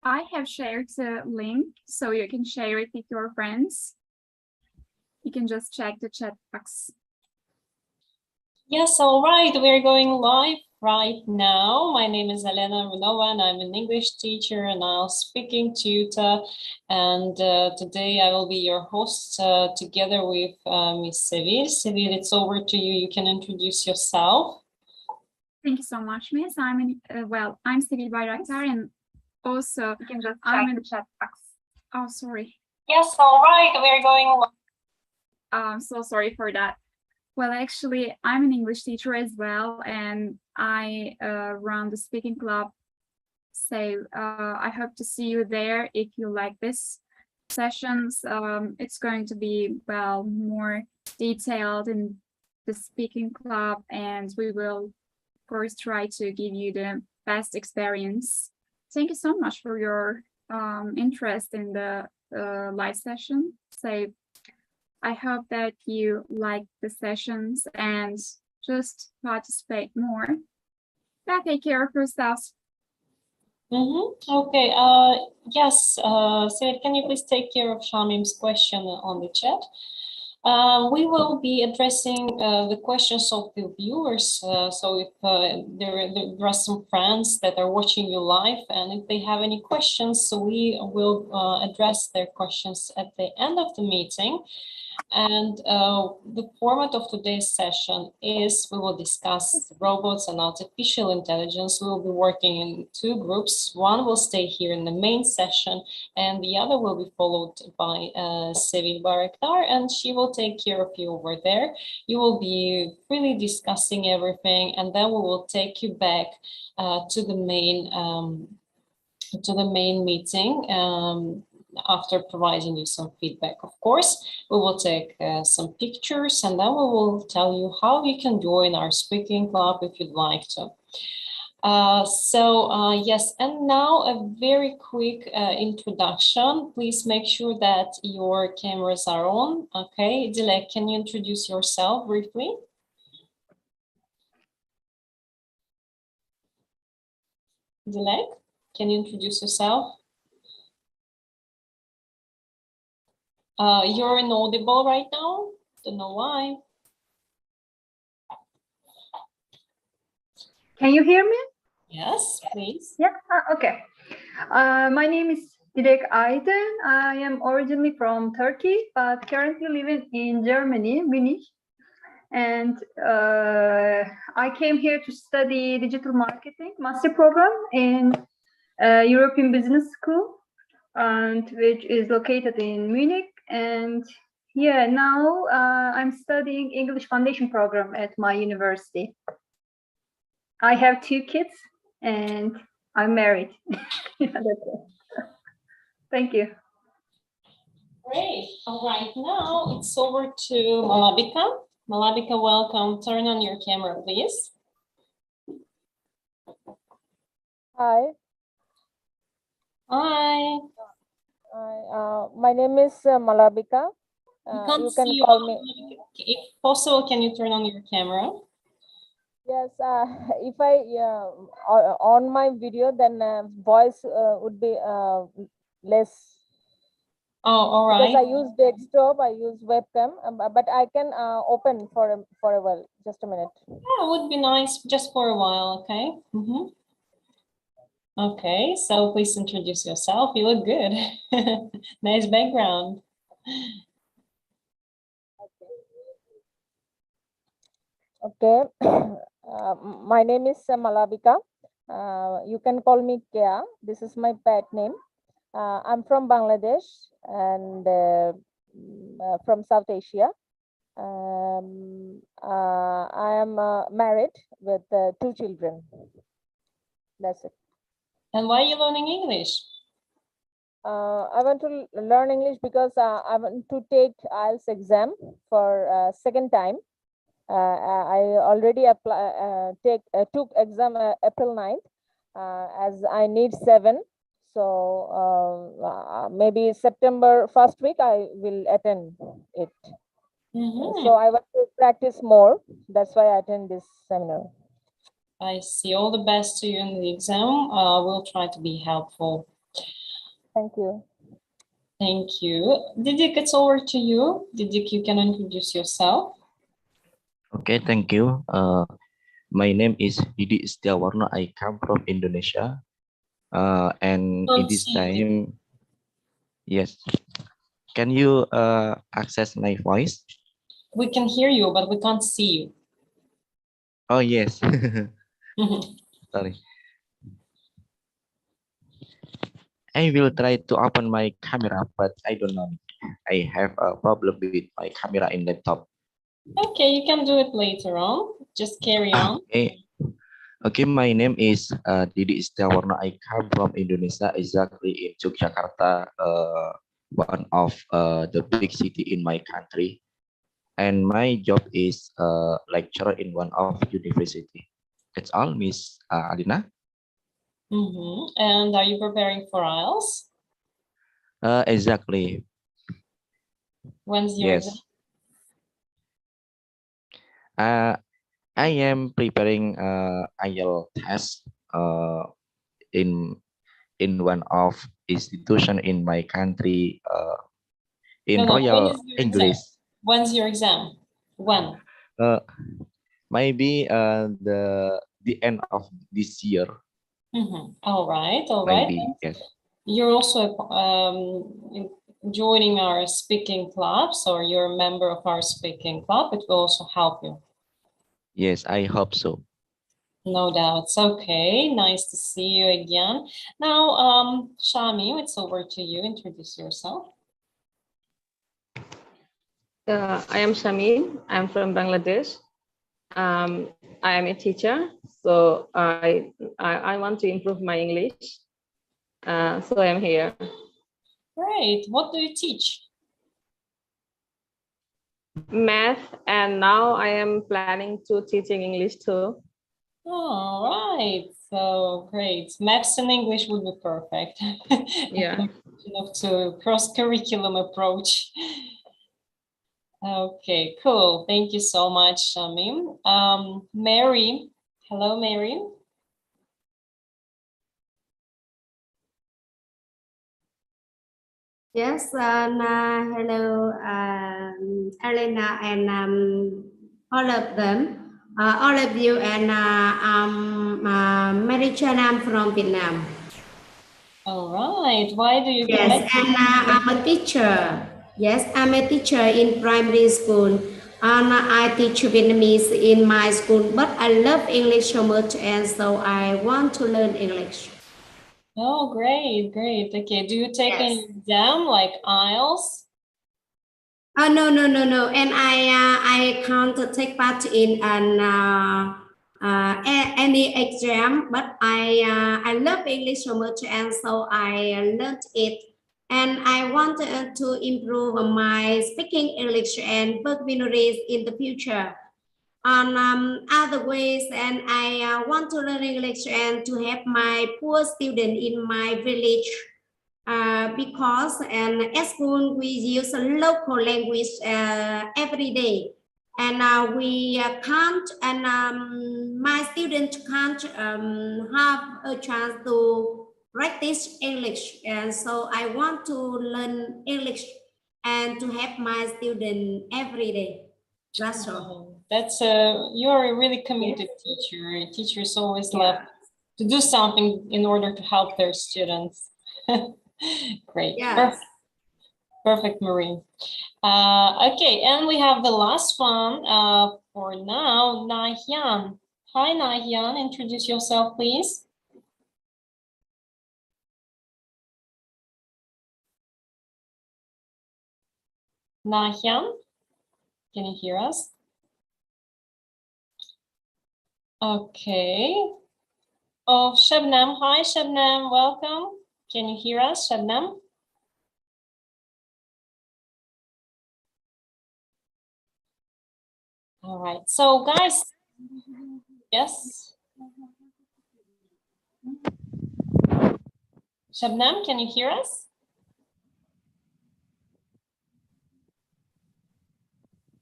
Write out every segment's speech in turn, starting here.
I have shared the link, so you can share it with your friends. You can just check the chat box. Yes, all right. We're going live right now. My name is Elena Runova, and I'm an English teacher and IELTS speaking tutor. And today I will be your host together with Miss Seville. Seville, it's over to you. You can introduce yourself. Thank you so much, Miss. I'm Seville Bayraktar, and also you can just check the chat box. Oh, sorry. Yes, all right. We're going live. I'm so sorry for that. Well, actually, I'm an English teacher as well, and I run the speaking club. So I hope to see you there if you like this sessions. It's going to be, well, more detailed in the speaking club, and we will, of course, try to give you the best experience. Thank you so much for your interest in the live session. So I hope that you like the sessions and just participate more. Now take care of yourselves. Okay. Yes. So can you please take care of Shamim's question on the chat? We will be addressing the questions of the viewers. So if there are some friends that are watching you live, and if they have any questions, so we will address their questions at the end of the meeting. And the format of today's session is we will discuss robots and artificial intelligence. We will be working in two groups. One will stay here in the main session, and the other will be followed by Sevil Baraktar, and she will take care of you over there. You will be freely discussing everything, and then we will take you back to the main meeting. After providing you some feedback, of course, we will take some pictures, and then we will tell you how you can join our speaking club if you'd like to. Yes, and now a very quick introduction. Please make sure that your cameras are on. Okay, Dilek, can you introduce yourself briefly? Dilek, can you introduce yourself? You're inaudible right now. Don't know why. Can you hear me? Yes, please. Yeah, okay. My name is Dilek Aydın. I am originally from Turkey, but currently living in Germany, Munich. And I came here to study digital marketing master program in European Business School, and which is located in Munich. And yeah, now I'm studying English Foundation program at my university. I have 2 kids and I'm married. Thank you. Great. All right, now it's over to Malabika. Malabika, welcome. Turn on your camera, please. Hi. Hi. My name is Malabika. You can call me. If possible, can you turn on your camera? Yes. If I on my video, then voice would be less. Oh, all right. Because I use desktop, I use webcam, but I can open for a while. Just a minute. Yeah, it would be nice just for a while. Okay. Okay, so please introduce yourself. You look good. Nice background. Okay. My name is Malabika. You can call me Kea. This is my pet name. I'm from Bangladesh and from South Asia. I am married with 2 children. That's it. And why are you learning English? I want to learn English because I want to take IELTS exam for second time. I already took exam April 9th as I need 7. So maybe September 1st week I will attend it. So I want to practice more. That's why I attend this seminar. I see. All the best to you in the exam. We'll try to be helpful. Thank you. Thank you. Didik, it's over to you. Didik, you can introduce yourself. Okay, thank you. My name is Didi Setiawarno. I come from Indonesia. And in this time, yes. Can you access my voice? We can hear you, but we can't see you. Oh, yes. Sorry. I will try to open my camera, but I don't know. I have a problem with my camera in laptop. Okay, you can do it later on. Just carry on. Okay, my name is Didi Setiawarno. I come from Indonesia, exactly in Yogyakarta, one of the big city in my country. And my job is lecturer in one of university. That's all, Miss Alina. And are you preparing for IELTS? Exactly. When's your exam? I am preparing IELTS test in one of institution in my country in Royal English. When's your exam? When? Maybe the end of this year. All right. Maybe, yes. You're also joining our speaking club, so you're a member of our speaking club. It will also help you. Yes, I hope so. No doubts. Okay, nice to see you again. Now, Shami, it's over to you. Introduce yourself. I am Shami. I'm from Bangladesh. I am a teacher, so I want to improve my English. So I am here. Great. What do you teach? Math, and now I am planning to teaching English too. All right. So great. Maths and English would be perfect. Yeah. To cross-curriculum approach. Okay, cool. Thank you so much, Shamim. Mary. Hello, Mary. Yes, hello, Elena and all of them, all of you, and Mary Chan, I'm from Vietnam. All right. Why do you? Yes, and I'm a teacher. Yes, I'm a teacher in primary school, and I teach Vietnamese in my school. But I love English so much, and so I want to learn English. Oh, great, great. Okay, do you take any exam like IELTS? Oh, no. And I can't take part in any exam, but I love English so much, and so I learned it. And I want to improve my speaking English and vocabularies in the future. On other ways, and I want to learn English and to help my poor student in my village. Because at school we use a local language every day, and we can't, and my students can't have a chance to practice English, and so I want to learn English and to help my student every day. That's all. That's you're a really committed teacher. Teachers always love to do something in order to help their students. Great. Yes. Perfect, Marie. Okay, and we have the last one for now, Nahian. Hi, Nahian. Introduce yourself, please. Nahian, can you hear us? Okay. Oh, Shabnam. Hi, Shabnam. Welcome. Can you hear us, Shabnam? All right. So, guys, yes. Shabnam, can you hear us?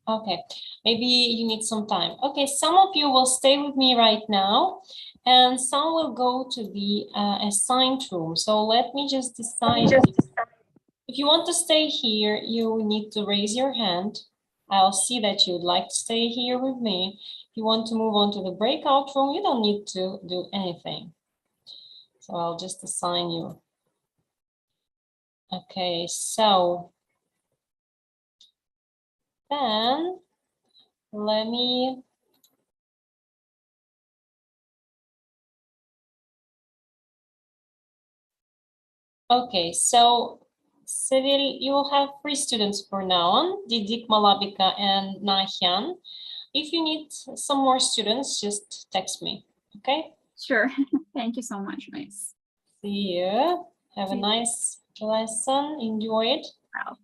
Okay, maybe you need some time. Okay, some of you will stay with me right now and some will go to the assigned room. So let me just decide. If you want to stay here, you need to raise your hand. I'll see that you'd like to stay here with me. If you want to move on to the breakout room, you don't need to do anything. So I'll just assign you. Okay, so then let me okay, so Sevil, you will have 3 students for now on, Didik, Malabika, and Nahian. If you need some more students, just text me, okay? Sure. Thank you so much, Miss. See you. Have a nice lesson. Enjoy it. Wow.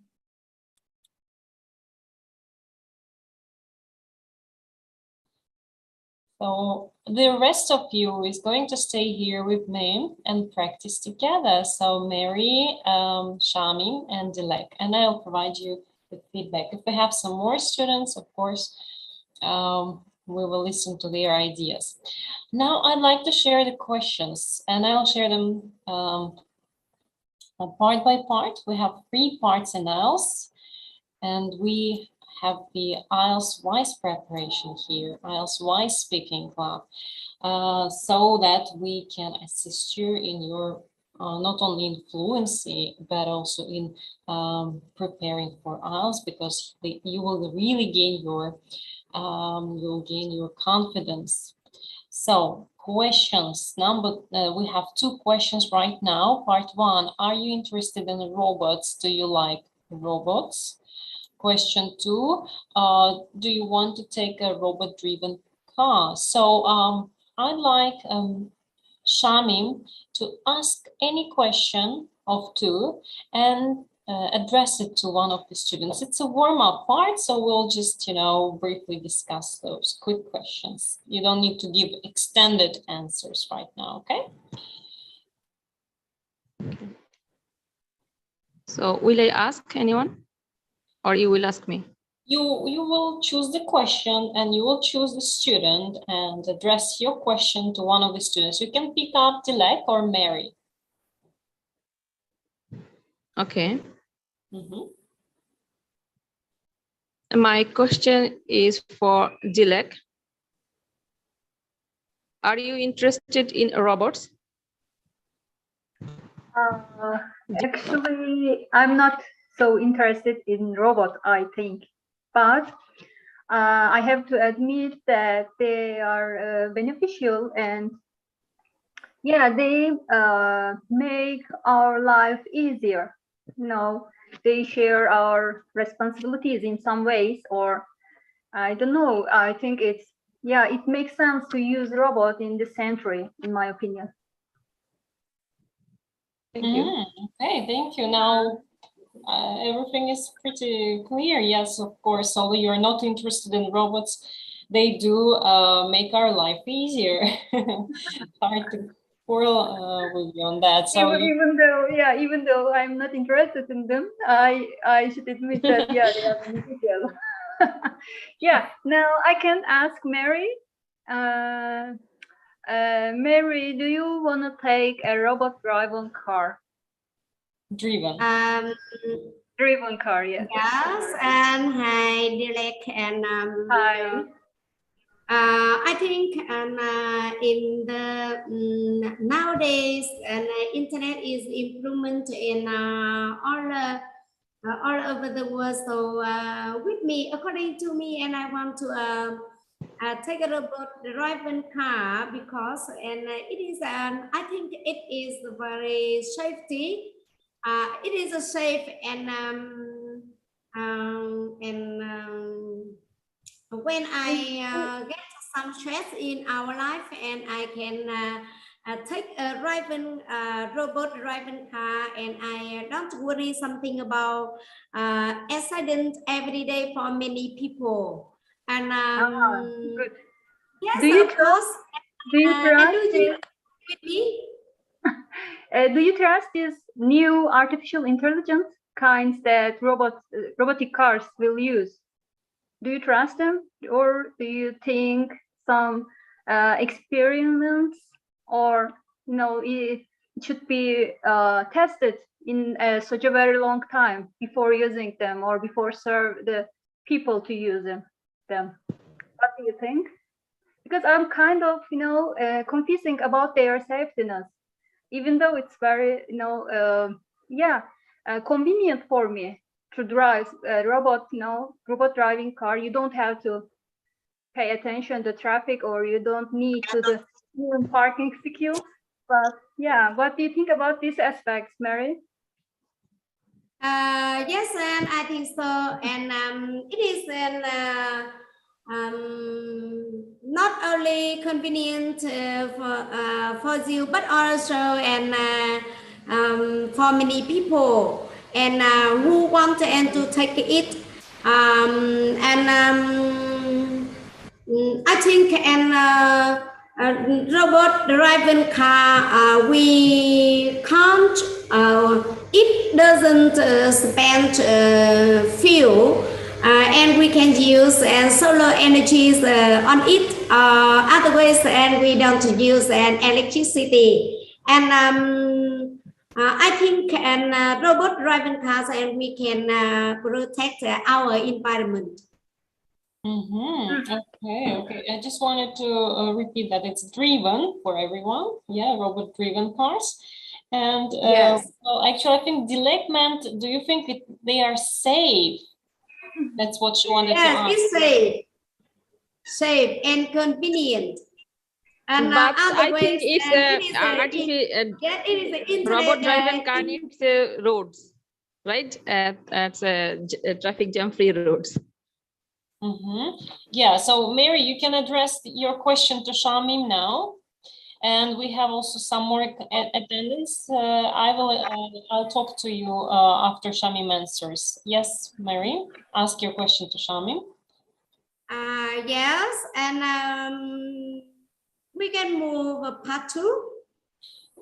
So the rest of you is going to stay here with me and practice together. So Mary, Shami, and Dilek, and I'll provide you with feedback. If we have some more students, of course, we will listen to their ideas. Now I'd like to share the questions, and I'll share them part by part. We have 3 parts in IELTS, and we have the IELTS-wise preparation here, IELTS-wise speaking club, so that we can assist you in your not only in fluency but also in preparing for IELTS, because you will really gain your you'll gain your confidence. So questions we have 2 questions right now. Part 1, are you interested in robots? Do you like robots? Question 2, do you want to take a robot-driven car? So I'd like Shamim to ask any question of 2 and address it to one of the students. It's a warm-up part, so we'll just, you know, briefly discuss those quick questions. You don't need to give extended answers right now, okay? So will I ask anyone? Or you will ask me? You will choose the question and you will choose the student and address your question to one of the students. You can pick up Dilek or Mary. Okay. Mm-hmm. My question is for Dilek. Are you interested in robots? Actually, I'm not so interested in robots, I think, but I have to admit that they are beneficial, and yeah, they make our life easier. You know, they share our responsibilities in some ways, or I don't know. I think it makes sense to use robot in this century, in my opinion. Thank you. Okay, thank you. Now everything is pretty clear. Yes, of course, although you're not interested in robots, they do make our life easier. Hard to quarrel with you on that. So even though I'm not interested in them, I should admit that they are beneficial. Yeah. Now I can ask Mary. Mary, do you want to take a robot-driven car? Driven car, yes. Yes, and hi, Dilek, and Hi. I think in the nowadays and internet is improvement in all over the world. So with me, according to me, and I want to take a robot-driven car because it is I think it is very safety. It is a safe and when I get some stress in our life and I can take a robot-driven car, and I don't worry something about accident every day for many people. And Good. yes, Do you of course. Do you trust do you with me? Do you trust these new artificial intelligence kinds that robotic cars will use? Do you trust them, or do you think some experiments, or it should be tested in such a very long time before using them, or before serve the people to use them? What do you think? Because I'm kind of confusing about their safetyness, even though it's very convenient for me to drive a robot driving car. You don't have to pay attention to traffic, or you don't need to the parking skills. But yeah, what do you think about these aspects, Mary? Yes, and I think so. And it is not only convenient for you, but also for many people and who want to take it. I think robot driven car, we can't, it doesn't spend fuel, and we can use solar energies on it, otherwise, and we don't use electricity. And I think robot driven cars, and we can protect our environment. Okay. I just wanted to repeat that it's driven for everyone. Yeah, robot driven cars. And yes. Well, actually, I think Dilek meant, do you think they are safe? That's what she wanted to ask. Yes, it's safe and convenient. And but I think it's robot driven car needs roads, right? That's traffic jam free roads. Yeah, so Mary, you can address your question to Shamim now, and we have also some more attendance. I'll talk to you after Shamim answers. Yes, Mary, ask your question to Shamim. Yes, and we can move part 2.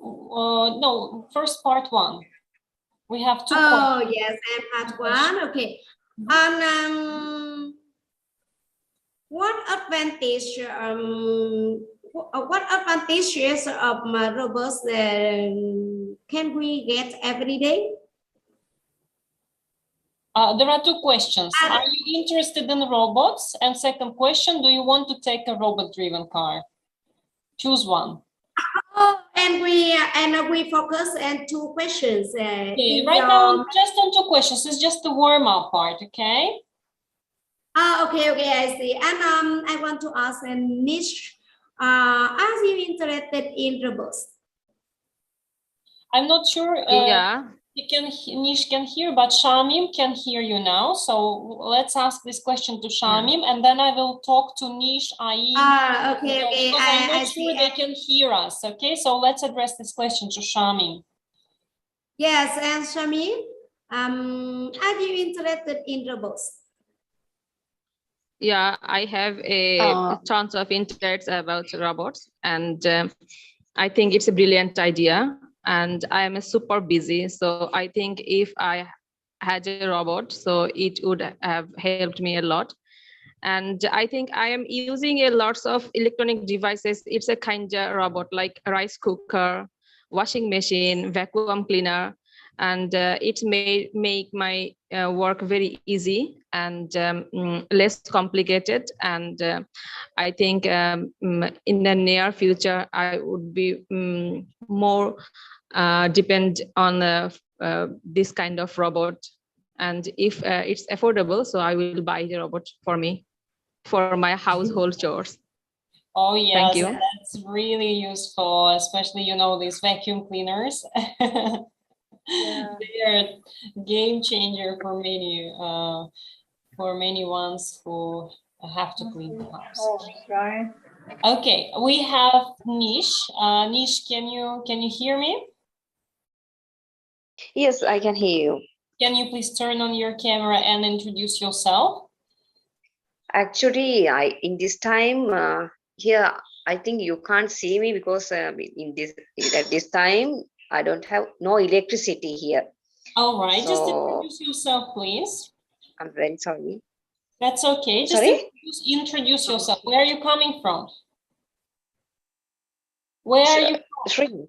No, first part 1. We have 2 Oh, questions. yes, and part 1. Okay. And what advantages of robots can we get every day? There are 2 questions. Are you interested in robots? And second question, do you want to take a robot-driven car? Choose one. Oh, and we focus on 2 questions. Okay, right now, just on 2 questions. It's just the warm-up part, okay? Okay, I see. And I want to ask Nish, are you interested in robots? I'm not sure. Yeah. Nish can hear, but Shamim can hear you now. So let's ask this question to Shamim, and then I will talk to Nish, IE. Okay. I'm not sure they can hear us. Okay, so let's address this question to Shamim. Yes, and Shamim, are you interested in robots? Yeah, I have a tons of interest about robots, and I think it's a brilliant idea. And I am super busy, so I think if I had a robot, so it would have helped me a lot. And I think I am using a lots of electronic devices. It's a kind of robot like a rice cooker, washing machine, vacuum cleaner, and it may make my work very easy and less complicated. And I think in the near future, I would be more depend on this kind of robot. And if it's affordable, so I will buy the robot for me, for my household chores. Oh, yes, thank you. That's really useful, especially, these vacuum cleaners. Yeah. They are a game changer for many ones who have to clean the house. Oh, right. Okay, we have Nish. Nish, can you hear me? Yes, I can hear you. Can you please turn on your camera and introduce yourself? Actually, in this time here, I think you can't see me because at this time I don't have no electricity here. All right, so, just introduce yourself, please. I'm very sorry. That's okay. Just Sorry? introduce yourself. Where are you coming from? Where are you from?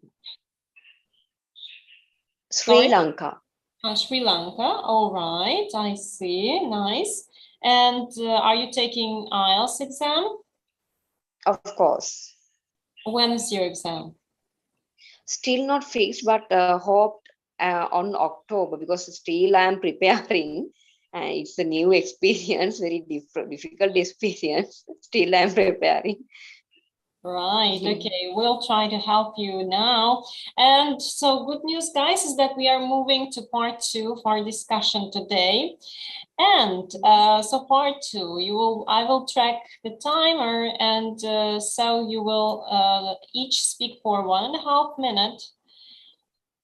Sri Lanka. Sri Lanka. All right. I see. Nice. And are you taking IELTS exam? Of course. When is your exam? Still not fixed, but hoped on October, because still I'm preparing. It's a new experience, very difficult experience. Still I'm preparing. Right. Okay. We'll try to help you now. And so good news, guys, is that we are moving to part 2 of our discussion today. And so part 2, I will track the timer, and so you will each speak for 1.5 minutes.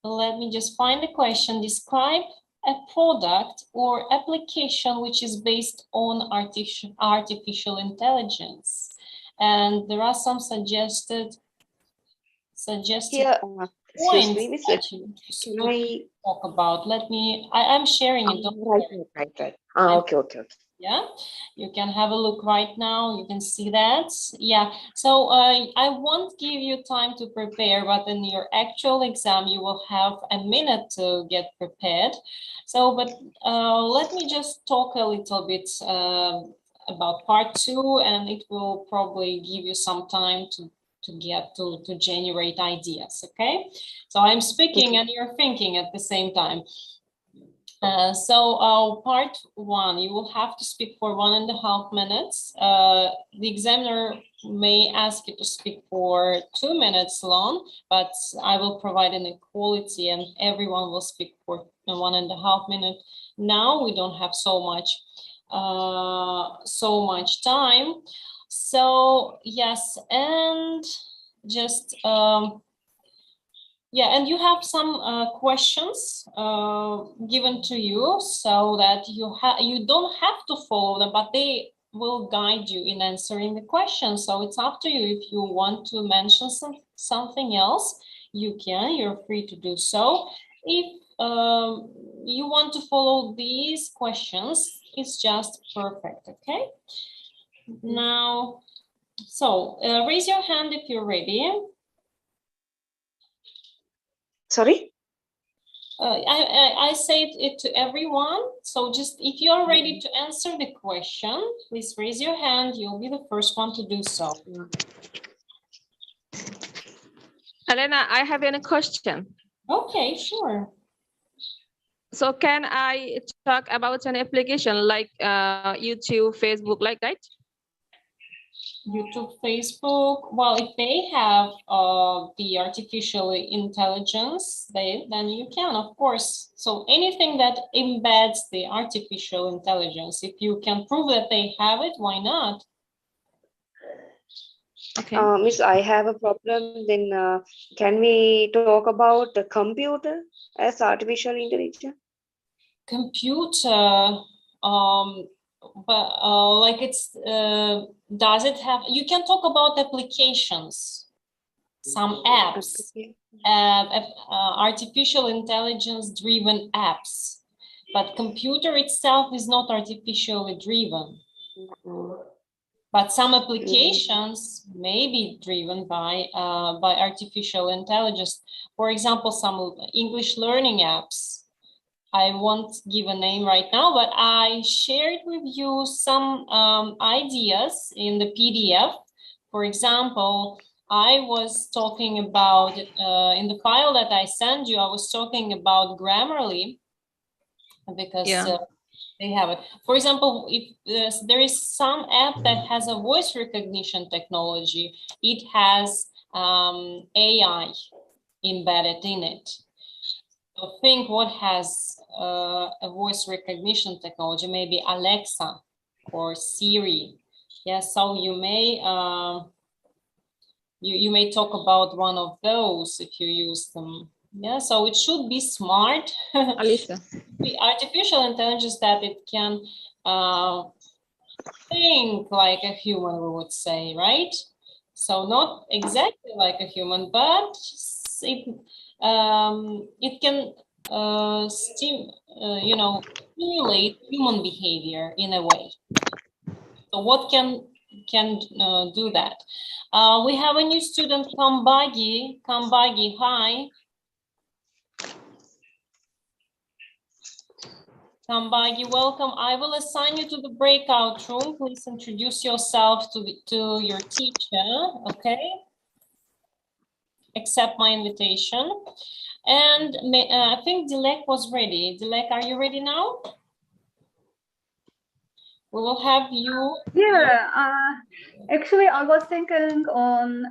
Let me just find the question. Describe a product or application which is based on artificial intelligence. And there are some suggested Here, excuse points me, Miss, that you should talk about. I'm sharing it. Right. Okay. Yeah, you can have a look right now. You can see that. Yeah, so I won't give you time to prepare, but in your actual exam, you will have a minute to get prepared. So, but let me just talk a little bit about part 2, and it will probably give you some time to generate ideas. Okay, so I'm speaking and you're thinking at the same time. So part 1, you will have to speak for 1.5 minutes. The examiner may ask you to speak for 2 minutes long, but I will provide an equality and everyone will speak for 1.5 minutes. Now we don't have so much time. So yes, and just yeah, and you have some questions given to you, so that you don't have to follow them, but they will guide you in answering the question. So it's up to you. If you want to mention something else, you can. You're free to do so. If you want to follow these questions, it's just perfect. Okay. Now, so raise your hand if you're ready. Sorry? I said it to everyone. So just if you're ready to answer the question, please raise your hand. You'll be the first one to do so. Elena, I have a question. Okay, sure. So can I talk about an application like YouTube, Facebook, like that? YouTube, Facebook. Well, if they have the artificial intelligence, then you can, of course. So anything that embeds the artificial intelligence, if you can prove that they have it, why not? Okay. Miss, I have a problem. Then can we talk about the computer as artificial intelligence? Computer, but like does it have, you can talk about applications, some apps, artificial intelligence driven apps, but computer itself is not artificially driven. But some applications may be driven by artificial intelligence. For example, some English learning apps. I won't give a name right now, but I shared with you some ideas in the PDF. For example, I was talking about, in the file that I sent you, I was talking about Grammarly, because they have it. For example, if there is some app that has a voice recognition technology, it has AI embedded in it. So think what has a voice recognition technology, maybe Alexa or Siri. Yeah, so you may you may talk about one of those if you use them. Yeah, so it should be smart. Alisa. The artificial intelligence that it can think like a human, we would say, right? So not exactly like a human, but it can stimulate human behavior in a way. So what can do that? We have a new student, Kambagi. Kambagi, hi. Kambagi, welcome. I will assign you to the breakout room. Please introduce yourself to your teacher, okay? Accept my invitation. And I think Dilek was ready. Dilek, are you ready now? We will have you. Yeah, actually, I was thinking on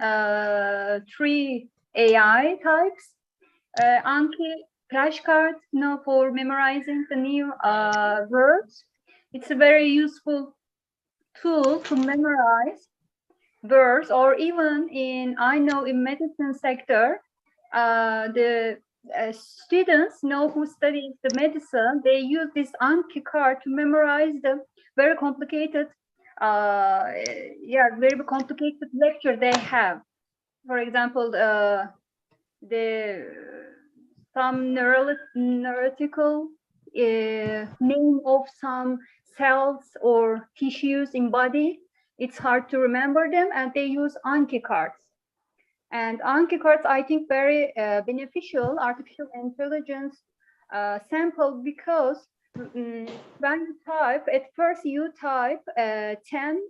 3 AI types. Anki flashcard, for memorizing the new words. It's a very useful tool to memorize words, or even I know in medicine sector, the students who study the medicine, they use this Anki card to memorize the very complicated, very complicated lecture they have. For example, some neurological name of some cells or tissues in body. It's hard to remember them, and they use Anki cards. And Anki cards, I think, very beneficial artificial intelligence sample, because when you type, at first you type 10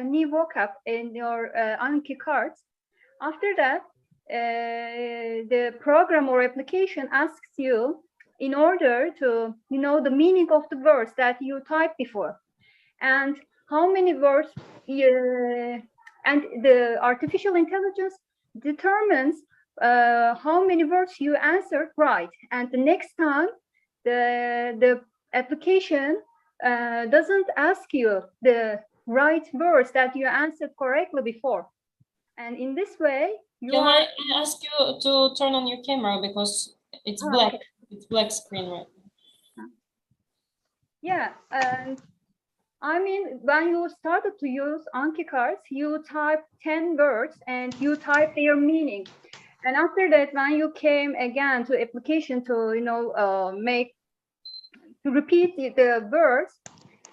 new vocab in your Anki cards. After that, the program or application asks you, in order to the meaning of the words that you typed before, and how many words and the artificial intelligence determines how many words you answered right. And the next time, the application doesn't ask you the right words that you answered correctly before. And in this way, Can I ask you to turn on your camera, because it's black. Okay. It's black screen right now. Yeah, and I mean, when you started to use Anki cards, you type 10 words and you type their meaning. And after that, when you came again to application to repeat the words,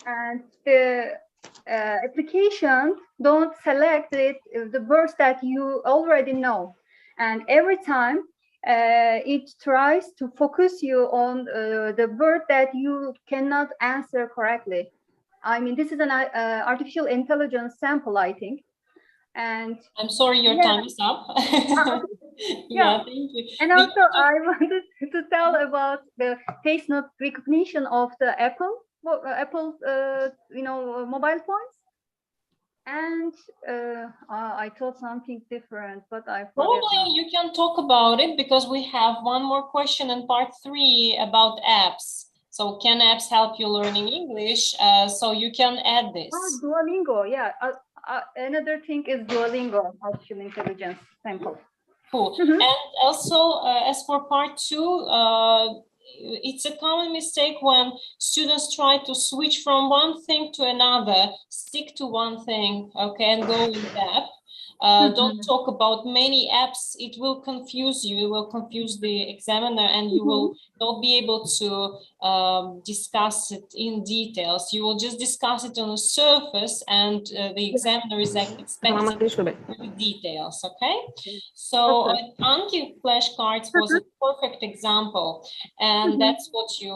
and the application don't select the words that you already know, and every time it tries to focus you on the word that you cannot answer correctly. I mean, this is an artificial intelligence sample, I think. And I'm sorry, your time is up. Yeah, thank you. And also, I wanted to tell about the face note recognition of the Apple mobile phones. And I thought something different, but I forgot. Probably you can talk about it, because we have one more question in part 3 about apps. So can apps help you learning English? So you can add this. Duolingo, yeah. Another thing is Duolingo, artificial intelligence sample. Cool. And also, as for part 2, it's a common mistake when students try to switch from one thing to another, stick to one thing, okay, and go with that. Don't talk about many apps. It will confuse you. It will confuse the examiner, and you will not be able to discuss it in details. You will just discuss it on the surface, and the examiner is expecting the details, okay? So Anki flashcards was a perfect example, and that's what you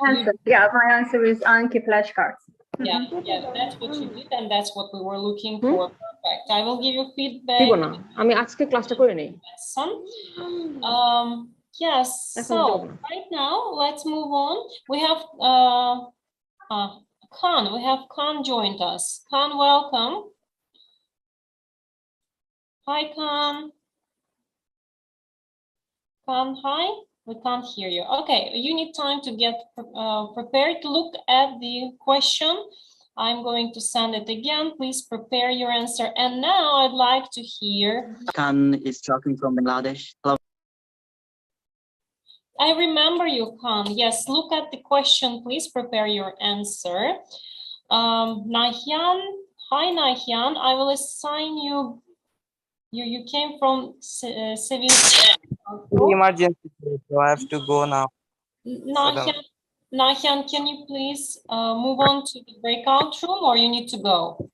answer. Yeah, my answer is Anki flashcards. Yeah, that's what you did, and that's what we were looking for. Perfect. I will give you feedback. Yes. So right now, let's move on. We have Khan. We have Khan joined us. Khan, welcome. Hi, Khan. Khan, hi. We can't hear you. Okay, you need time to get prepared to look at the question. I'm going to send it again. Please prepare your answer. And now I'd like to hear. Khan is talking from Bangladesh. Hello. I remember you, Khan. Yes, look at the question. Please prepare your answer. Nahyan, hi, Nahyan. I will assign you. You came from Seville. Emergency, so I have to go now. Nahian, can you please move on to the breakout room, or you need to go?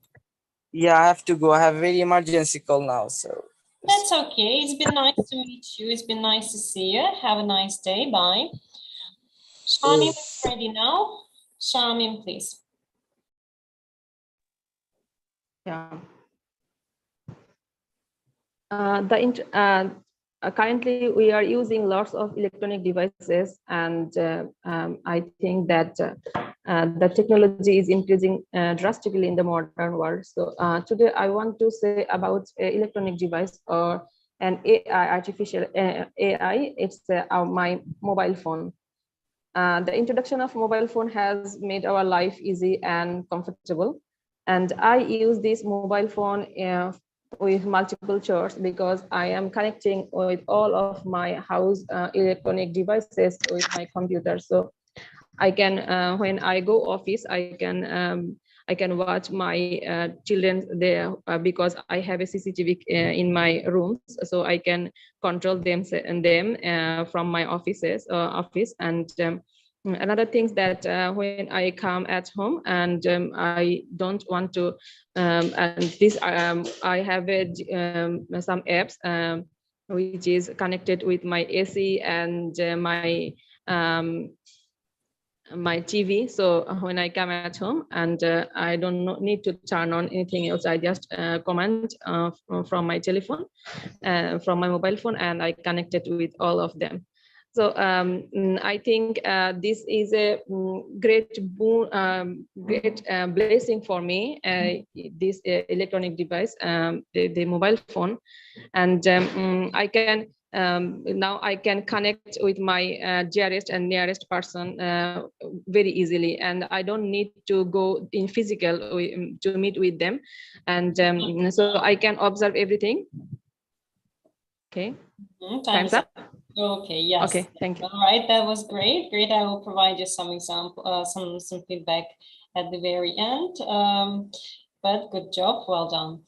Yeah, I have to go. I have a very emergency call now. So That's okay. It's been nice to meet you. It's been nice to see you. Have a nice day. Bye. Shamim is ready now. Shamim, please. Yeah. Currently, we are using lots of electronic devices, and I think that the technology is increasing drastically in the modern world. So today, I want to say about electronic device or an AI, artificial AI. It's my mobile phone. The introduction of mobile phone has made our life easy and comfortable. And I use this mobile phone with multiple chores because I am connecting with all of my house electronic devices with my computer. So I can, when I go office, I can watch my children there because I have a CCTV in my rooms, so I can control them from my office. And another thing that when I come at home and I don't want to, and this I have some apps which is connected with my AC and my TV. So when I come at home and I don't need to turn on anything else, I just command from my telephone, from my mobile phone, and I connect it with all of them. So I think this is a great blessing for me, this electronic device, the mobile phone. And I can now I can connect with my dearest and nearest person very easily, and I don't need to go in physical to meet with them, and so I can observe everything. Okay, time's up. Okay, yes. Okay, thank you. All right, that was great. Great. I will provide you some example, some feedback at the very end. But good job, well done.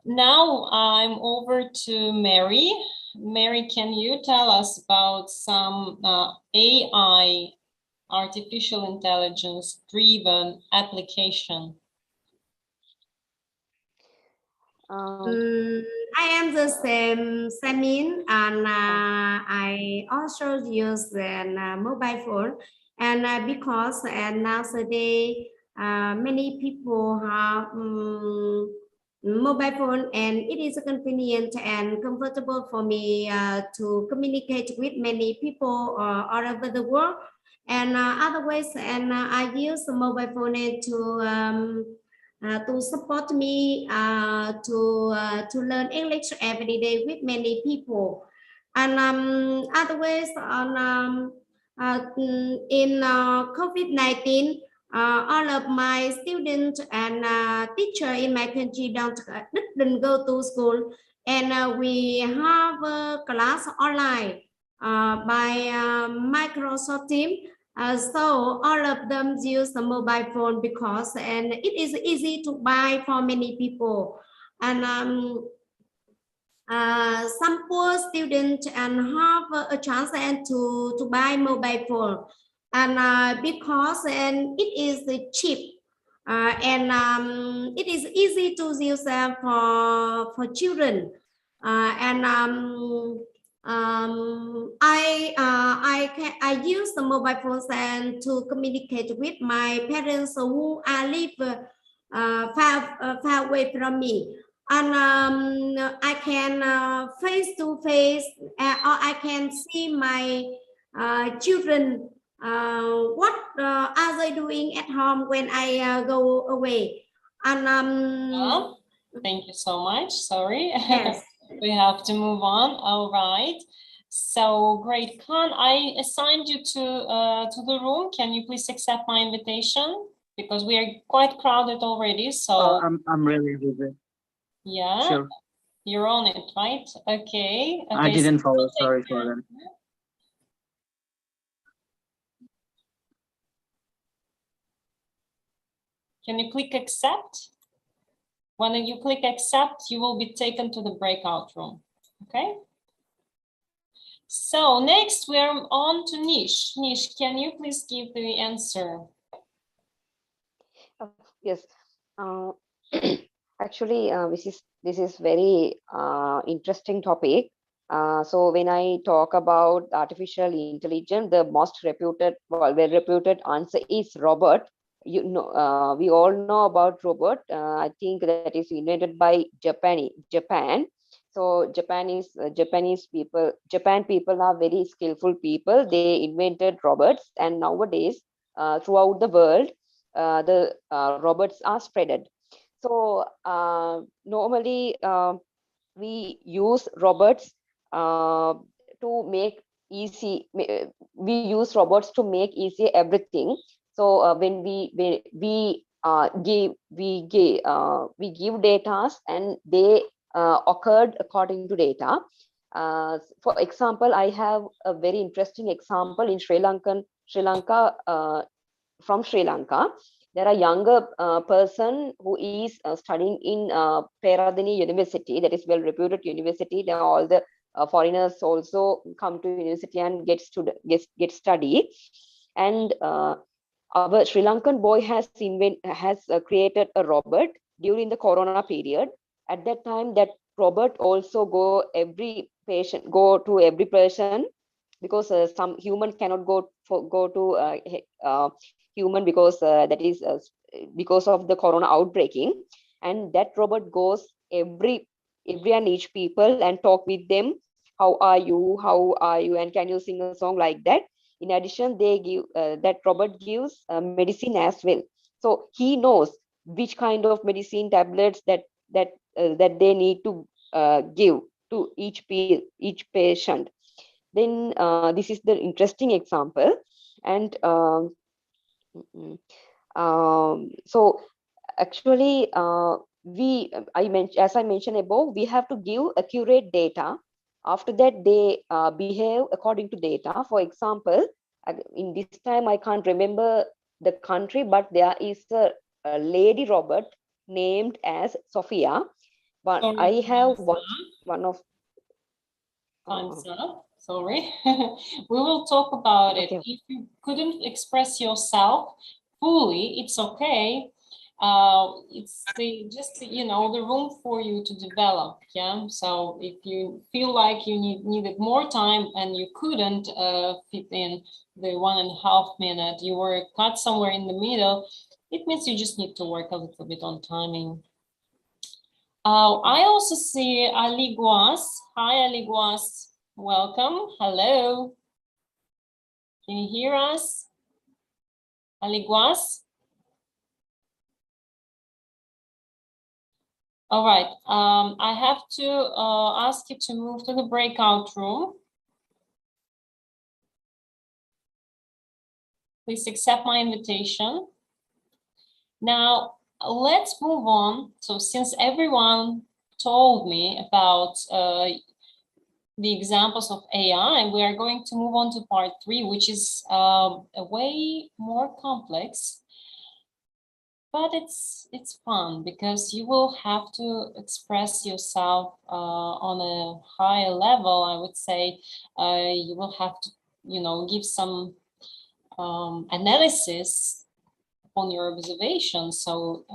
Now I'm over to Mary. Mary, can you tell us about some AI, artificial intelligence driven application? I am the same Samin, and I also use the mobile phone. And because nowadays many people have mobile phone, and it is convenient and comfortable for me to communicate with many people all over the world. And otherwise, and I use the mobile phone to support me to learn English every day with many people. And otherwise, in COVID-19, all of my students and teacher in my country didn't go to school, and we have a class online by Microsoft Teams. So all of them use the mobile phone because and it is easy to buy for many people. And some poor students and have a chance and to buy mobile phone, and because and it is cheap and it is easy to use for children, I use the mobile phones and to communicate with my parents who live far away from me. And I can face to face, or I can see my children what are they doing at home when I go away. And thank you so much. Sorry. Yes. We have to move on. All right. So great, Khan. I assigned you to the room. Can you please accept my invitation? Because we are quite crowded already. So I'm really with it. Yeah. Sure. You're on it, right? Okay. I didn't follow. Sorry for that. Can you click accept? When you click accept, you will be taken to the breakout room. Okay. So next we're on to Nish. Nish, can you please give the answer? Yes. Actually, this is very interesting topic. So when I talk about artificial intelligence, the most reputed, well reputed answer is robot. You know, we all know about robot. I think that is invented by Japan. So Japan people are very skillful people. They invented robots, and nowadays, throughout the world, the robots are spreaded. So normally we use robots to make easy. We use robots to make easy everything. So when we give data and they occurred according to data. For example, I have a very interesting example in Sri Lanka. From Sri Lanka, there are younger person who is studying in Peradeniya University, that is well reputed university. There are all the foreigners also come to university and get study. And our Sri Lankan boy has created a robot during the Corona period. At that time, that robot also go to every person, because some human cannot go to human, because that is because of the corona outbreaking. And that robot goes every and each people and talk with them. How are you, and can you sing a song, like that. In addition, they give that robot gives medicine as well. So he knows which kind of medicine tablets that they need to give to each patient. Then this is the interesting example. And so actually as I mentioned above, we have to give accurate data. After that, they behave according to data. For example, in this time I can't remember the country, but there is a lady robot named as Sophia. But I have one of Time's up. Sorry. We will talk about it. Okay. If you couldn't express yourself fully, it's okay. It's the room for you to develop. Yeah. So if you feel like you needed more time and you couldn't fit in the 1.5 minute, you were cut somewhere in the middle, it means you just need to work a little bit on timing. I also see Ali Guas. Hi, Ali Guas. Welcome. Hello. Can you hear us? Ali Guas? All right. I have to ask you to move to the breakout room. Please accept my invitation. Now, let's move on. So since everyone told me about the examples of AI, we are going to move on to part 3, which is a way more complex, but it's fun because you will have to express yourself on a higher level. I would say you will have to, give some analysis on your observations. So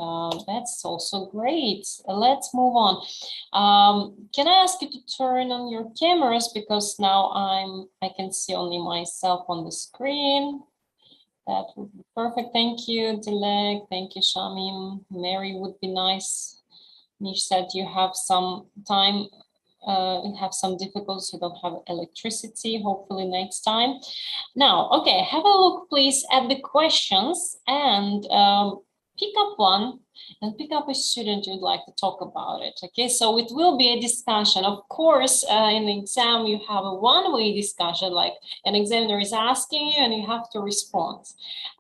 that's also great. Let's move on. Can I ask you to turn on your cameras, because now I can see only myself on the screen. That would be perfect. Thank you, Dilek. Thank you, Shamim. Mary would be nice. Nish said you have some time. Have some difficulties, you don't have electricity, hopefully next time. Now, okay, have a look please at the questions and pick up one and pick up a student you'd like to talk about it. Okay, so it will be a discussion. Of course, in the exam you have a one-way discussion, like an examiner is asking you and you have to respond.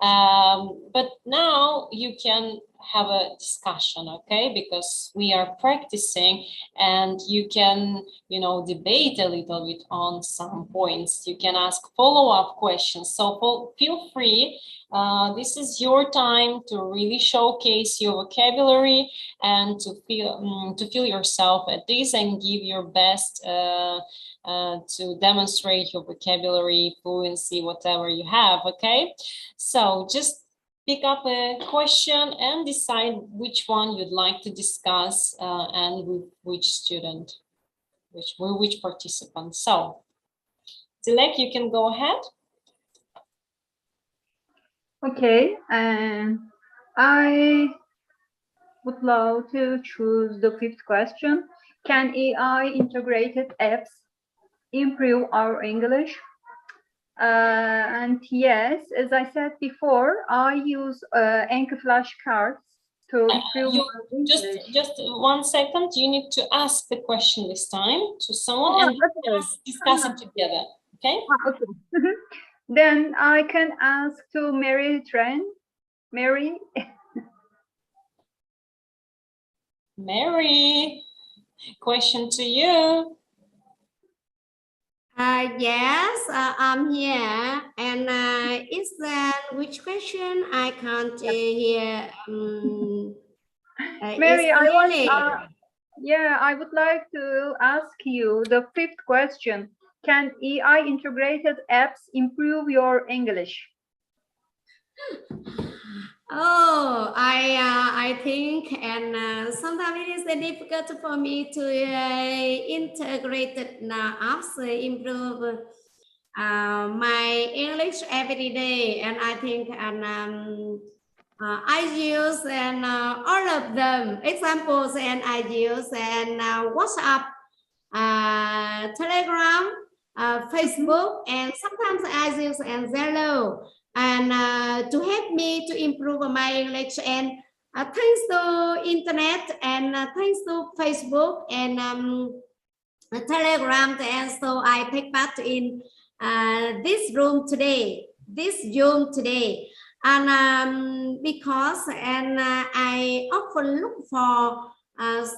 But now you can have a discussion, okay? Because we are practicing, and you can, you know, debate a little bit on some points. You can ask follow-up questions. So feel free. This is your time to really showcase your vocabulary and to feel yourself at this and give your best to demonstrate your vocabulary, fluency, whatever you have, okay? So just pick up a question and decide which one you'd like to discuss and with which student, which participant. So, Dilek, you can go ahead. Okay, and I would love to choose the fifth question. Can AI integrated apps improve our English? And yes, as I said before, I use Anchor flashcards to improve my English. Just 1 second. You need to ask the question this time to someone and discuss it together. Okay. Okay. Then I can ask to Mary Tran. Mary. Mary, question to you. Yes, I'm here. And is that which question? I can't hear. Mary, I would like to ask you the fifth question. Can AI integrated apps improve your English? Oh, I think, and sometimes it is difficult for me to integrate apps, improve my English every day, and I think I use and all of them examples, and I use and WhatsApp, Telegram, Facebook, and sometimes I use and Zelle. And to help me to improve my English, and thanks to internet, and thanks to Facebook and Telegram, and so I take part in this room today, this Zoom today, and because I often look for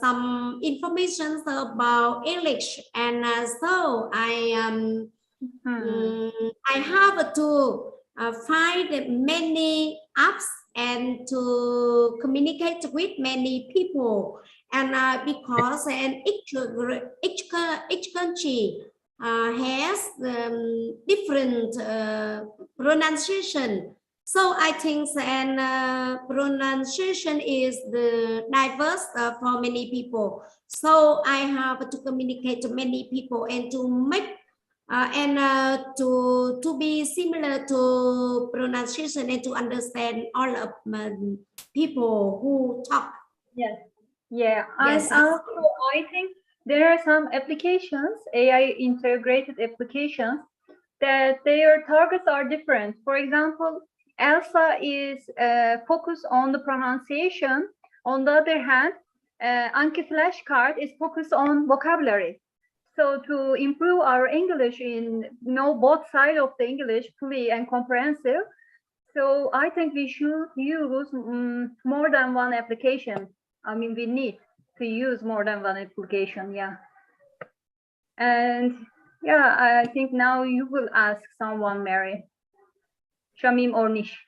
some information about English, and so I have to find many apps and to communicate with many people, and because each country has different pronunciation, so I think and pronunciation is the diverse for many people, so I have to communicate to many people and to make to be similar to pronunciation and to understand all of people who talk. Yes. Yeah. Yes. And also, I think there are some applications, AI integrated applications, that their targets are different. For example, Elsa is focused on the pronunciation. On the other hand, Anki flashcard is focused on vocabulary. So to improve our English know both sides of the English fully and comprehensive, so I think we should use more than one application. I mean, we need to use more than one application, yeah. And yeah, I think now you will ask someone, Mary. Shamim or Nish.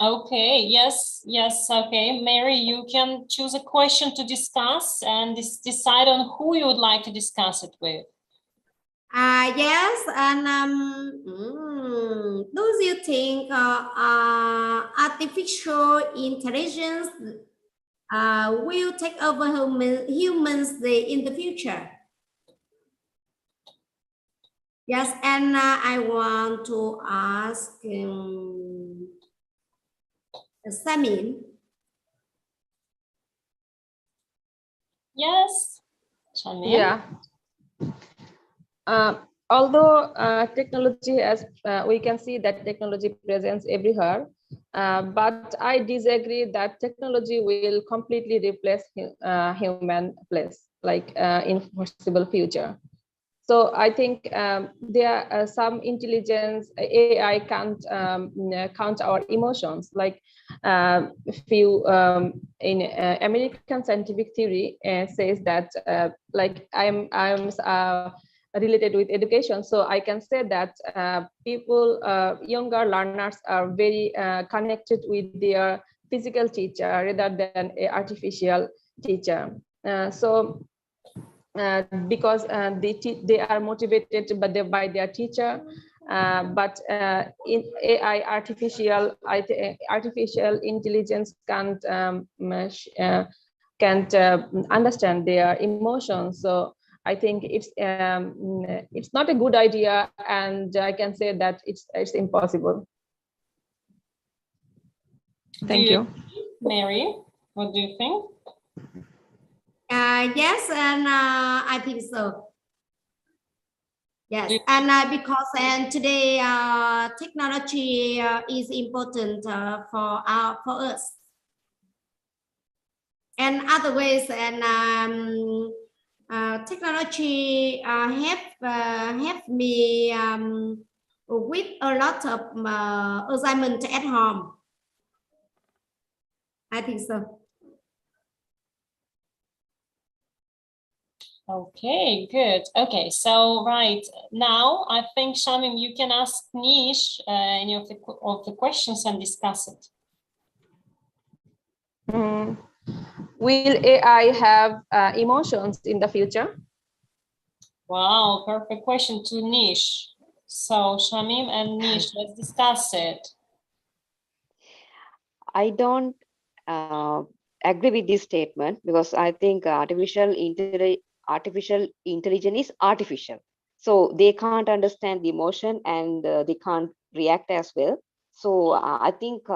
Okay, yes, okay. Mary, you can choose a question to discuss and decide on who you would like to discuss it with. Yes, and do you think artificial intelligence will take over humans in the future? Yes, and I want to ask Samin. Yes, Samin. Yeah. Although technology, as we can see that technology presents everywhere, but I disagree that technology will completely replace human place, like in foreseeable future. So I think there are some intelligence AI can't count our emotions. Like few in American scientific theory says that like I'm related with education, so I can say that people younger learners are very connected with their physical teacher rather than a artificial teacher. Because they are motivated by their teacher, but in AI artificial intelligence can't understand their emotions. So I think it's not a good idea, and I can say that it's impossible. Thank you. Mary, what do you think? Yes, and I think so. Yes, and because today technology is important for us, and other ways, and technology help me with a lot of assignment at home. I think so. Okay, good. Okay, so right now I think Shamim, you can ask Nish any of the questions and discuss it. Will AI have emotions in the future? Wow, perfect question to Nish. So Shamim and Nish, let's discuss it. I don't agree with this statement because I think artificial intelligence is artificial. So they can't understand the emotion and they can't react as well. So I think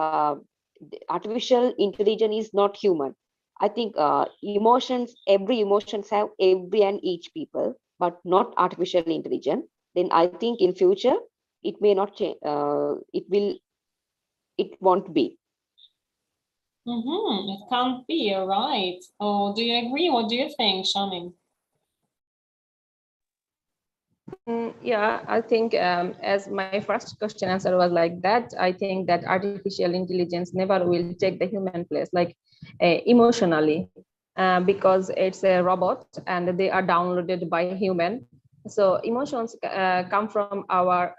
artificial intelligence is not human. I think emotions, every emotions have every and each people, but not artificial intelligence. Then I think in future it may not change. It won't be. It can't be, all right. Oh, do you agree? What do you think, Shamim? Yeah, I think as my first question answer was like that, I think that artificial intelligence never will take the human place, like emotionally, because it's a robot and they are downloaded by human. So emotions come from our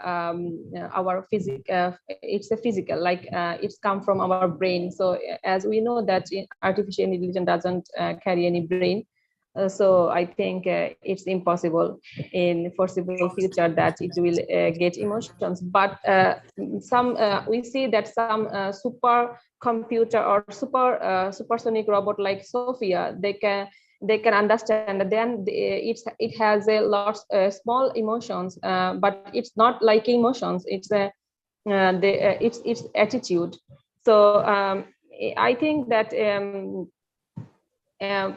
it's a physical, like it's come from our brain. So as we know that artificial intelligence doesn't carry any brain. So I think it's impossible in foreseeable future that it will get emotions. But we see that some super computer or supersonic robot like Sophia, they can understand. Then it has a lot small emotions, but it's not like emotions. It's it's attitude. So I think that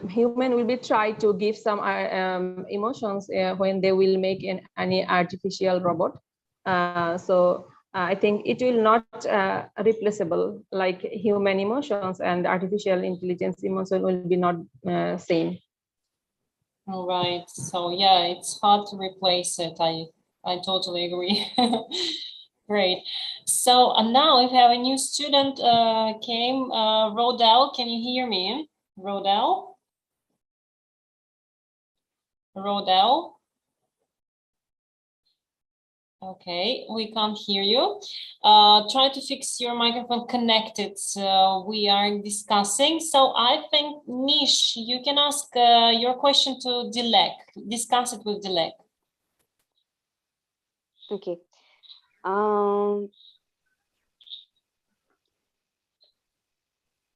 human will be try to give some emotions when they will make any artificial robot. So I think it will not replaceable like human emotions, and artificial intelligence emotion will be not same. All right. So yeah, it's hard to replace it. I totally agree. Great. So now we have a new student came, Rodel. Can you hear me? Rodel? Rodel? Okay, we can't hear you. Try to fix your microphone connected. We are discussing. So I think, Nish, you can ask your question to Dilek. Discuss it with Dilek. Okay.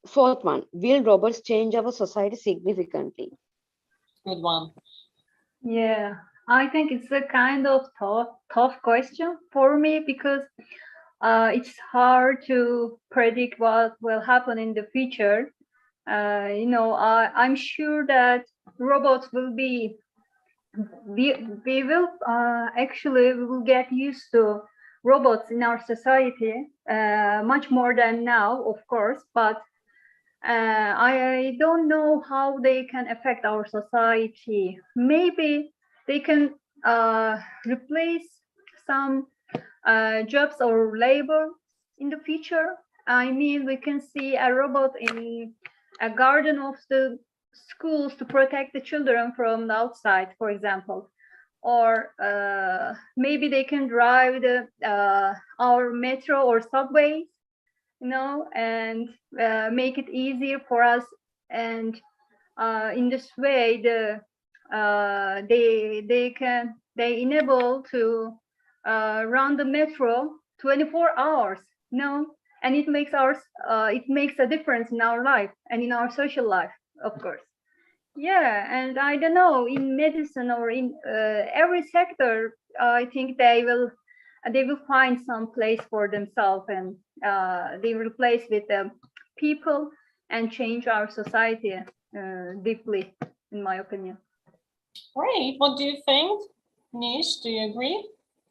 Fourth one, will robots change our society significantly? Good one. Yeah, I think it's a kind of tough question for me because it's hard to predict what will happen in the future. I'm sure that robots will be, we will actually we will get used to robots in our society much more than now, of course, but I don't know how they can affect our society. Maybe they can replace some jobs or labor in the future. I mean, we can see a robot in a garden of the schools to protect the children from the outside, for example. Or maybe they can drive the our metro or subways, you know, and make it easier for us. And in this way, they enable to run the metro 24 hours, you know, and it makes a difference in our life and in our social life, of course. Yeah, and I don't know, in medicine or in every sector, I think they will find some place for themselves, and they replace with the people and change our society deeply, in my opinion. Great. What do you think, Nish? Do you agree?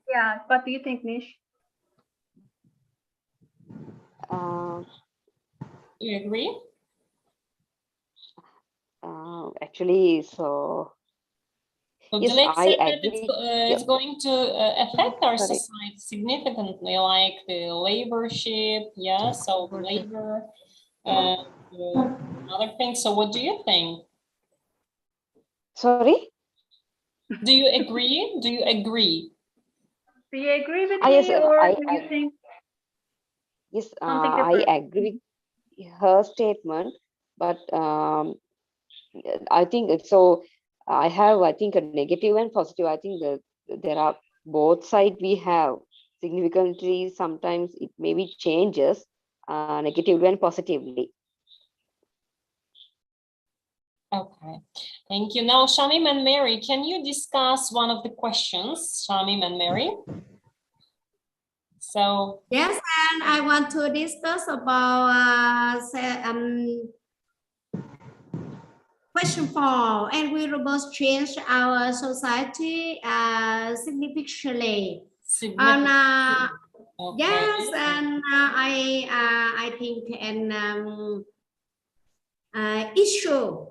Yeah, what do you think, Nish? Do you agree? Actually, so yes, do they I say that agree. it's going to affect our Sorry. society significantly, like the laborship, yeah, so labor, other things. So what do you think? Sorry? Do you agree? Do you agree? Do you agree with Yes, me, or do you think yes, something I different? agree with her statement, but I think so. I think, a negative and positive. I think that there are both sides we have. Significantly, sometimes it maybe changes negatively and positively. Okay, thank you. Now, Shamim and Mary, can you discuss one of the questions, Shamim and Mary? So Yes, and I want to discuss about question 4. And we robots change our society significantly. And okay. yes, and I think an issue.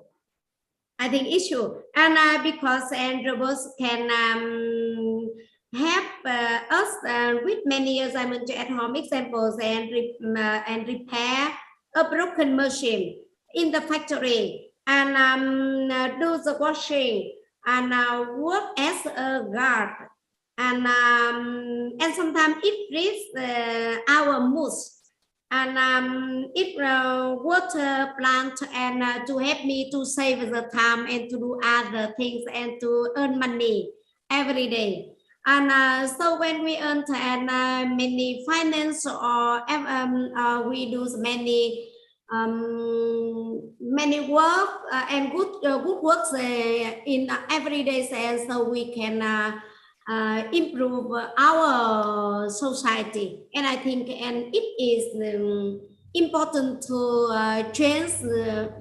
I think issue, and because and robots can help us with many assignments at home examples and repair a broken machine in the factory, and do the washing, and work as a guard, and sometimes it reads our moods, and it water plant, and to help me to save the time and to do other things and to earn money every day. And so when we earn and many finance, or we do many work and good works in everyday sense, so we can improve our society. And I think and it is important to change the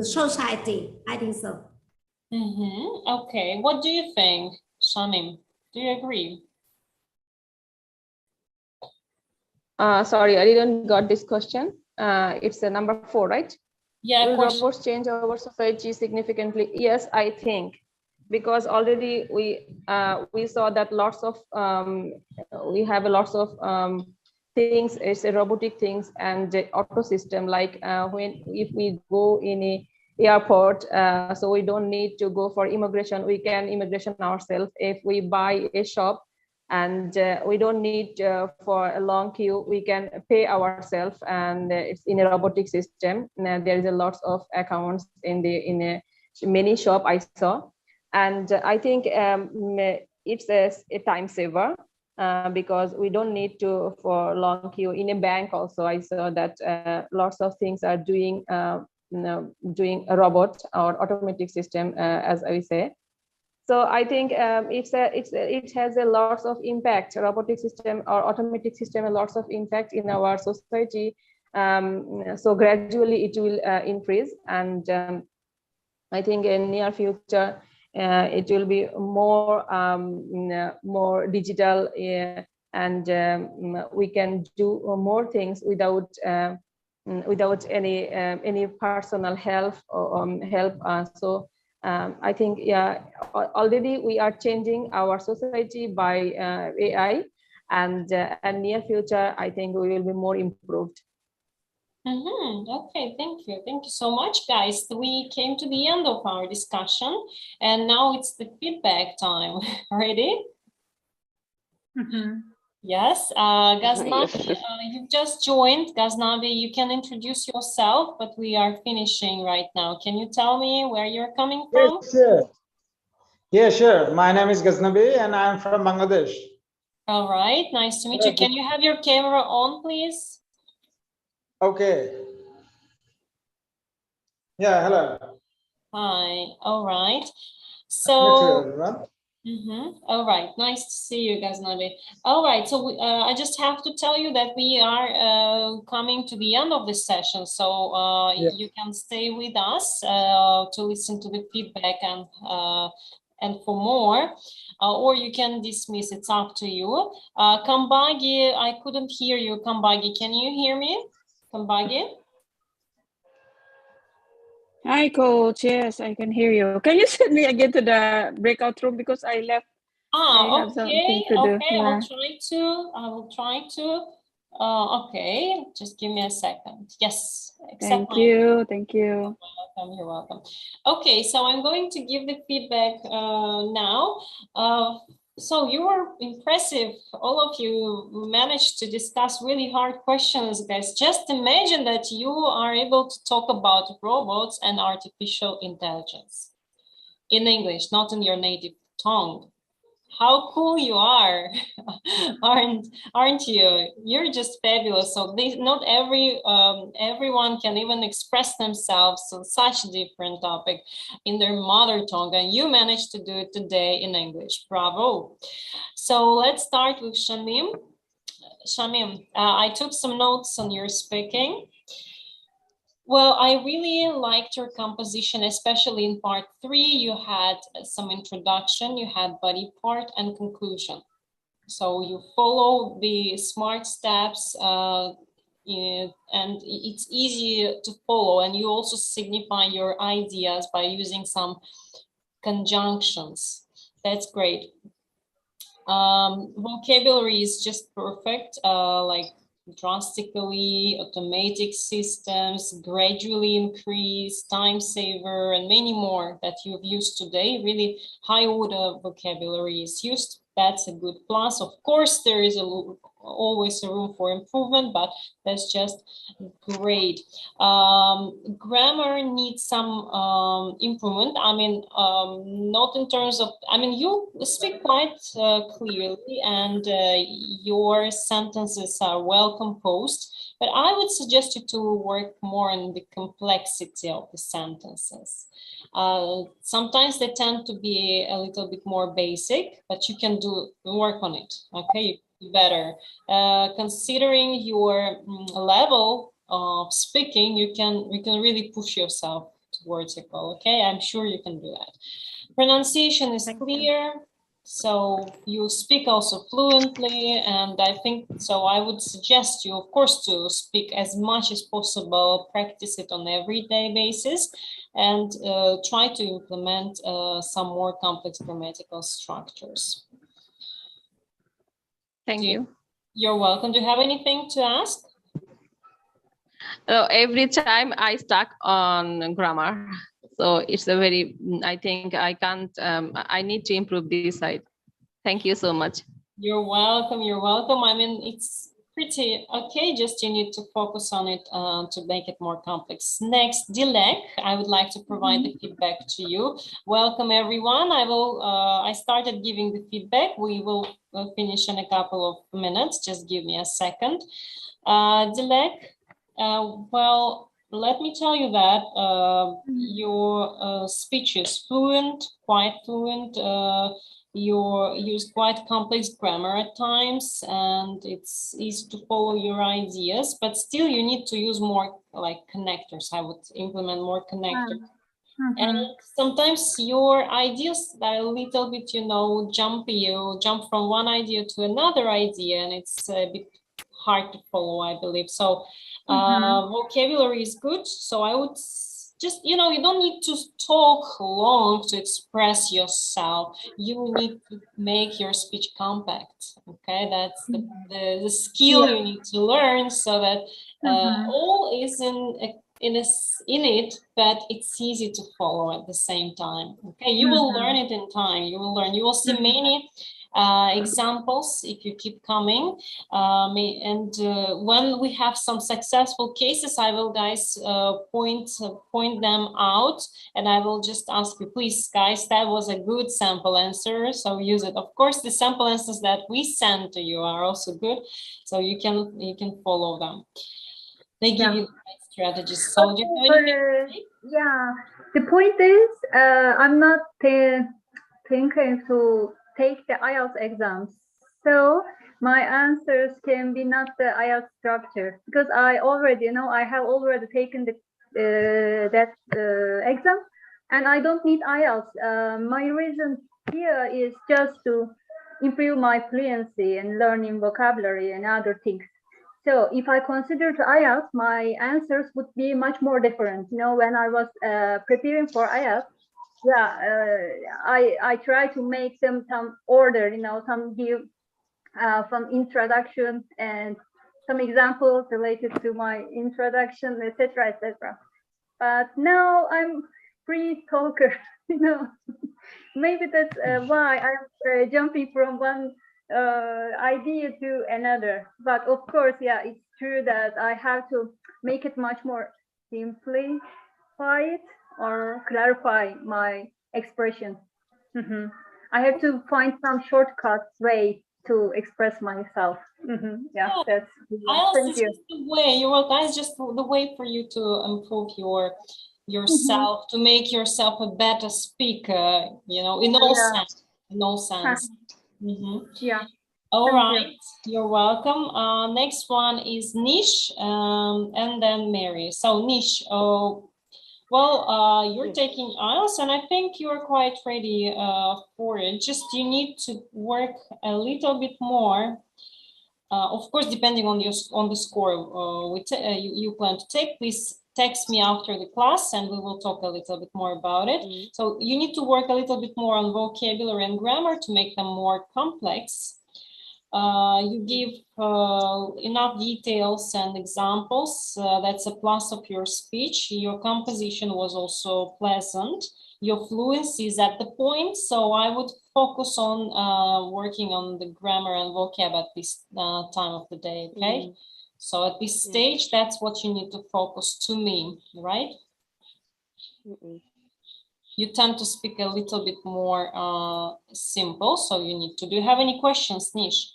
society. I think so. Okay, what do you think, Shamim? Do you agree? Sorry, I didn't got this question. It's number 4, right? Yeah. Will robots change our society significantly? Yes, I think, because already we saw that lots of we have a lots of things, it's a robotic things and auto system, like if we go in a airport, so we don't need to go for immigration, we can immigration ourselves. If we buy a shop, and we don't need for a long queue, we can pay ourselves, and it's in a robotic system. There is a lots of accounts in a many shop I saw, and I think it's a time saver, because we don't need to for long queue. In a bank also I saw that lots of things are doing doing a robot or automatic system, as I say. So I think it has a lots of impact, robotic system or automatic system, a lots of impact in our society. So gradually it will increase, and I think in near future it will be more digital, and we can do more things without any personal help or help. So I think, yeah, already we are changing our society by AI, and near future, I think we will be more improved. Okay, thank you. Thank you so much, guys. We came to the end of our discussion, and now it's the feedback time. Ready? Yes, Ghaznavi, Yes. you've just joined. Ghaznavi, you can introduce yourself, but we are finishing right now. Can you tell me where you're coming from? Yes, sure. Yeah, sure. My name is Ghaznavi and I'm from Bangladesh. All right, nice to meet you. Can you have your camera on, please? Okay. Yeah, hello. Hi, all right. Hello to So, everyone. all right, nice to see you, Ghaznavi. All right, so I just have to tell you that we are coming to the end of this session, so Yeah. you can stay with us to listen to the feedback and for more, or you can dismiss. It's up to you. Kambagi, I couldn't hear you. Kambagi, can you hear me? Kambagi? Hi, coach. Yes, I can hear you. Can you send me again to the breakout room because I left? I have something to do. Okay. Yeah. I will try to. Okay, just give me a second. Yes, accept Thank my. you. Thank you. You're welcome. Okay, so I'm going to give the feedback now. So you were impressive. All of you managed to discuss really hard questions, guys. Just imagine that you are able to talk about robots and artificial intelligence in English, not in your native tongue. How cool you are, aren't you? You're just fabulous. So not everyone can even express themselves on such a different topic in their mother tongue, and you managed to do it today in English. Bravo. So let's start with Shamim. Shamim, I took some notes on your speaking. Well, I really liked your composition, especially in part 3. You had some introduction, you had body part and conclusion. So you follow the smart steps and it's easy to follow. And you also signify your ideas by using some conjunctions. That's great. Vocabulary is just perfect, like drastically, automatic systems, gradually increase, time saver, and many more that you've used today. Really high order vocabulary is used. That's a good plus. Of course, there is always a room for improvement, but that's just great. Grammar needs some improvement. I mean, not in terms of, I mean, you speak quite clearly and your sentences are well composed, but I would suggest you to work more on the complexity of the sentences. Sometimes they tend to be a little bit more basic, but you can work on it, okay? Better. Considering your level of speaking, you can really push yourself towards a goal, okay? I'm sure you can do that. Pronunciation is clear, so you speak also fluently, and I think so. I would suggest you, of course, to speak as much as possible, practice it on everyday basis, and try to implement some more complex grammatical structures. Thank you. You're welcome. Do you have anything to ask? Every time I stuck on grammar, so it's a very, I think I can't, I need to improve this side. Thank you so much. You're welcome. You're welcome. I mean, it's pretty okay, just you need to focus on it to make it more complex. Next, Dilek, I would like to provide the feedback to you. Welcome, everyone. I started giving the feedback. We will finish in a couple of minutes. Just give me a second. Dilek, well, let me tell you that your speech is fluent, quite fluent. You use quite complex grammar at times, and it's easy to follow your ideas, but still you need to use more like connectors. I would implement more connectors. And sometimes your ideas are a little bit, you know, jumpy. You jump from one idea to another idea, and it's a bit hard to follow, I believe. So vocabulary is good. So I would just, you know, you don't need to talk long to express yourself. You need to make your speech compact. Okay, that's the skill you need to learn, so that all is in it, but it's easy to follow at the same time. Okay, you will learn it in time. You will learn. You will see many examples if you keep coming, and when we have some successful cases, I will, guys, point them out, and I will just ask you, please, guys, that was a good sample answer, so use it. Of course, the sample answers that we send to you are also good, so you can follow them. They give you the right strategies. So do you have anything? Yeah, the point is, I'm not thinking to take the IELTS exams, so my answers can be not the IELTS structure, because I already, I have already taken that exam, and I don't need IELTS. My reason here is just to improve my fluency and learning vocabulary and other things. So if I consider to IELTS, my answers would be much more different. When I was preparing for IELTS, I try to make some order, give some introduction and some examples related to my introduction, etc., etc. But now I'm free talker, Maybe that's why I'm jumping from one idea to another. But of course, it's true that I have to make it much more simplified or clarify my expression. I have to find some shortcut way to express myself. That's Thank you. Just the way, guys, just the way for you to improve yourself, to make yourself a better speaker, in all sense. Yeah. All right, you're welcome. Next one is Nish, and then Mary. So Nish, you're taking IELTS, and I think you're quite ready for it. Just you need to work a little bit more. Of course, depending on the score you plan to take, please text me after the class and we will talk a little bit more about it. So you need to work a little bit more on vocabulary and grammar to make them more complex. You give enough details and examples. That's a plus of your speech. Your composition was also pleasant. Your fluency is at the point, so I would focus on working on the grammar and vocab at this time of the day, okay? So at this stage, that's what you need to focus to me, right? You tend to speak a little bit more simple, so you need to. Do you have any questions, Nish?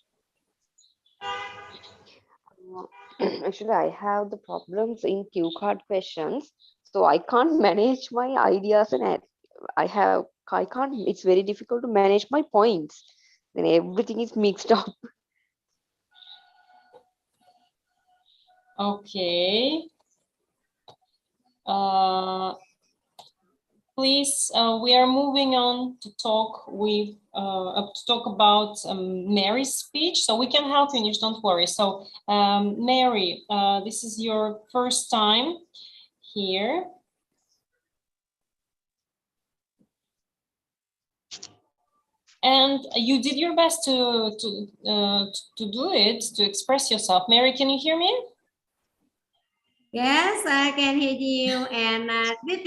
Actually, I have the problems in cue card questions, so I can't manage my ideas, and I can't. It's very difficult to manage my points. Then everything is mixed up. Okay. Please, we are moving on to talk about Mary's speech, so we can help you, Nish, don't worry. So, Mary, this is your first time here. And you did your best to do it, to express yourself. Mary, can you hear me? Yes, I can hear you. And this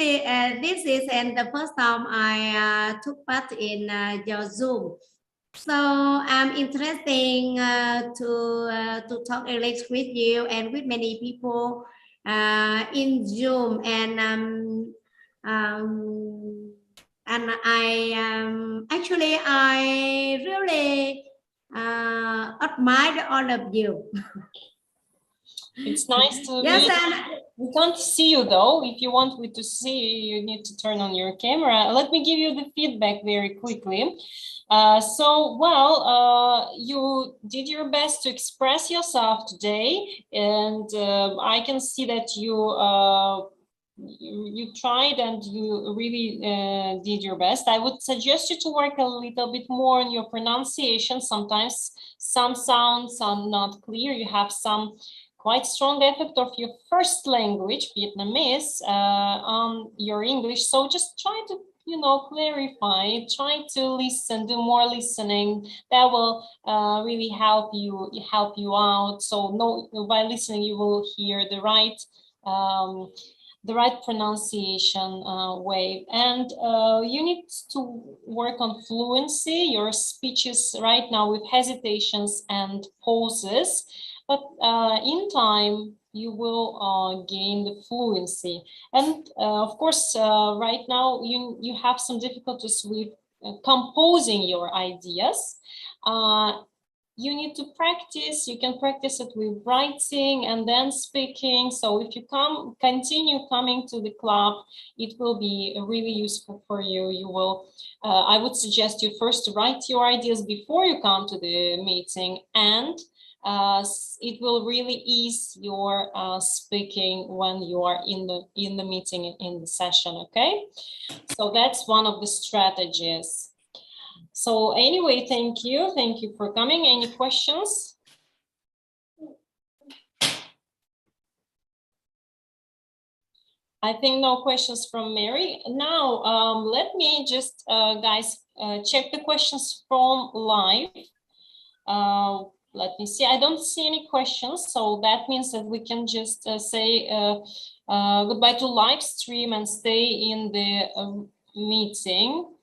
is the first time I took part in your Zoom. So I'm interested to talk English with you and with many people in Zoom. And I actually I really admire all of you. It's nice to yes, we can't see you though. If you want me to see you, you need to turn on your camera. Let me give you the feedback very quickly. You did your best to express yourself today, and I can see that you tried and you really did your best. I would suggest you to work a little bit more on your pronunciation. Sometimes some sounds are not clear. You have some quite strong effect of your first language, Vietnamese, on your English. So just try to, you know, clarify, try to listen, do more listening. That will really help you out. So by listening, you will hear the right pronunciation way. And you need to work on fluency. Your speeches right now with hesitations and pauses, but in time you will gain the fluency. And of course, right now you have some difficulties with composing your ideas. You need to practice. You can practice it with writing and then speaking. So if you continue coming to the club, it will be really useful for you. You will, I would suggest you first write your ideas before you come to the meeting, and it will really ease your speaking when you are in the meeting, in the session. Okay, so that's one of the strategies. So anyway, thank you for coming. Any questions? I think no questions from Mary. Now let me just guys check the questions from live. Let me see. I don't see any questions, so that means that we can just say goodbye to live stream and stay in the meeting.